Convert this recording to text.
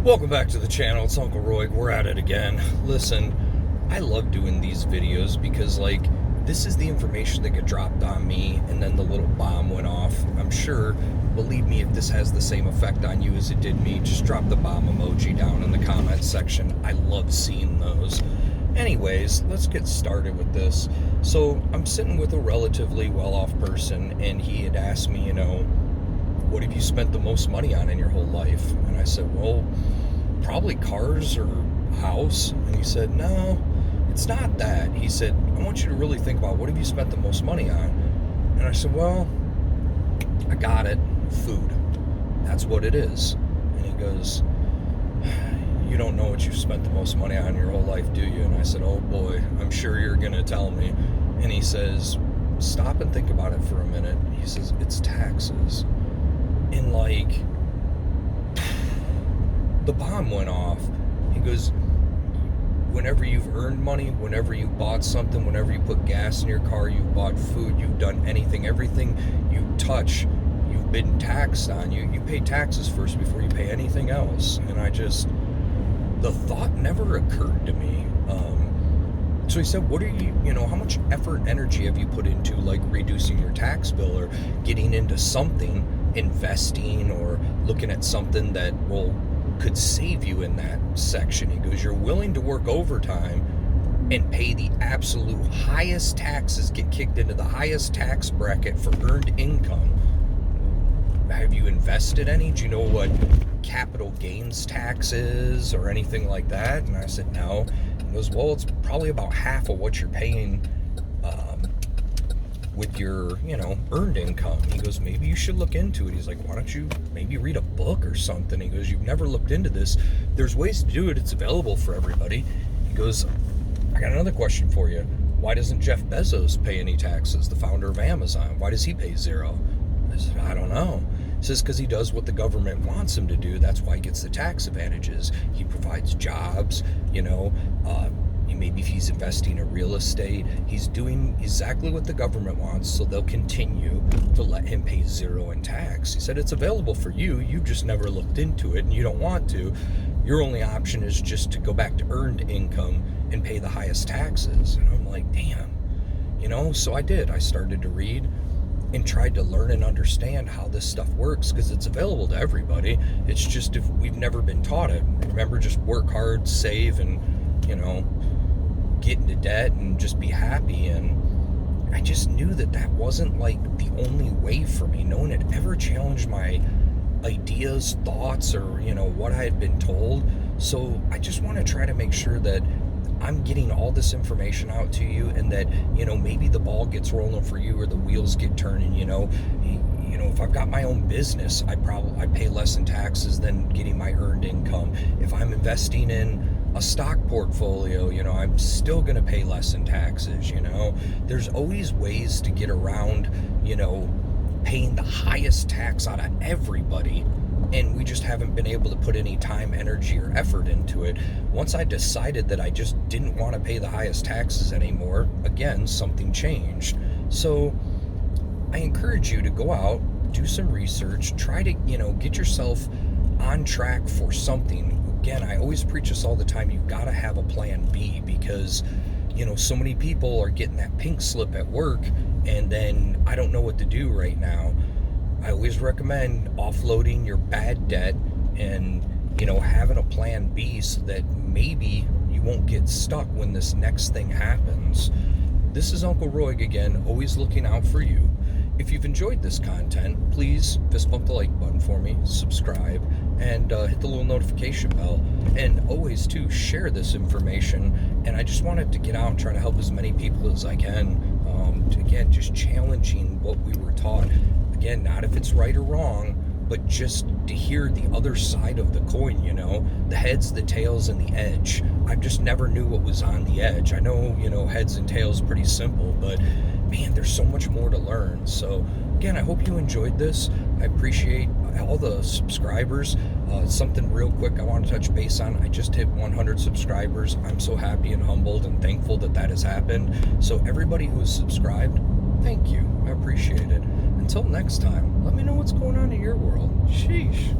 Welcome back to the channel. It's Uncle Roig. We're at it again. Listen, I love doing these videos because, this is the information that got dropped on me, and then the little bomb went off. I'm sure, believe me, if this has the same effect on you as it did me, just drop the bomb emoji down in the comments section. I love seeing those. Anyways, let's get started with this. So, I'm sitting with a relatively well-off person, and he had asked me, what have you spent the most money on in your whole life? And I said, well, probably cars or house. And he said, no, it's not that. He said, I want you to really think about what have you spent the most money on? And I said, well, I got it. Food. That's what it is. And he goes, you don't know what you've spent the most money on in your whole life, do you? And I said, oh boy, I'm sure you're going to tell me. And he says, stop and think about it for a minute. He says, it's taxes. And the bomb went off. He goes, whenever you've earned money, whenever you bought something, whenever you put gas in your car, you've bought food, you've done everything you touch, you've been taxed on. You pay taxes first before you pay anything else. And the thought never occurred to me. So he said, what are you, how much effort and energy have you put into reducing your tax bill or getting into something, investing or looking at something that could save you in that section? He goes, you're willing to work overtime and pay the absolute highest taxes, get kicked into the highest tax bracket for earned income. Have you invested any? Do you know what capital gains tax is or anything like that? And I said, no. He goes, well, it's probably about half of what you're paying with your, earned income. He goes, maybe you should look into it. He's like, why don't you maybe read a book or something? He goes, you've never looked into this. There's ways to do it. It's available for everybody. He goes, I got another question for you. Why doesn't Jeff Bezos pay any taxes, the founder of Amazon? Why does he pay zero? I said, I don't know. He says, because he does what the government wants him to do. That's why he gets the tax advantages. He provides jobs, maybe if he's investing in real estate, he's doing exactly what the government wants, so they'll continue to let him pay zero in tax. He said, it's available for you. You've just never looked into it, and you don't want to. Your only option is just to go back to earned income and pay the highest taxes. And I'm like, damn. So I did. I started to read and tried to learn and understand how this stuff works, because it's available to everybody. It's just if we've never been taught it. Remember, just work hard, save, and, get into debt and just be happy. And I just knew that wasn't the only way for me. No one had ever challenged my ideas, thoughts, or, what I had been told. So I just want to try to make sure that I'm getting all this information out to you, and that, maybe the ball gets rolling for you or the wheels get turning. If I've got my own business, I pay less in taxes than getting my earned income. If I'm investing in a stock portfolio, I'm still going to pay less in taxes. There's always ways to get around, paying the highest tax out of everybody. And we just haven't been able to put any time, energy, or effort into it. Once I decided that I just didn't want to pay the highest taxes anymore, again, something changed. So I encourage you to go out, do some research, try to, get yourself on track for something. Again, I always preach this all the time. You've got to have a plan B, because, so many people are getting that pink slip at work, and then I don't know what to do right now. I always recommend offloading your bad debt and, having a plan B, so that maybe you won't get stuck when this next thing happens. This is Uncle Roig again, always looking out for you. If you've enjoyed this content, please fist bump the like button for me, subscribe, and hit the little notification bell. And always, too, share this information. And I just wanted to get out and try to help as many people as I can. Again, just challenging what we were taught. Again, not if it's right or wrong, but just to hear the other side of the coin, the heads, the tails, and the edge. I just never knew what was on the edge. I know, heads and tails pretty simple, but man, there's so much more to learn. So again, I hope you enjoyed this. I appreciate all the subscribers. Something real quick I want to touch base on. I just hit 100 subscribers. I'm so happy and humbled and thankful that has happened. So everybody who is subscribed, thank you. I appreciate it. Until next time, let me know what's going on in your world. Sheesh.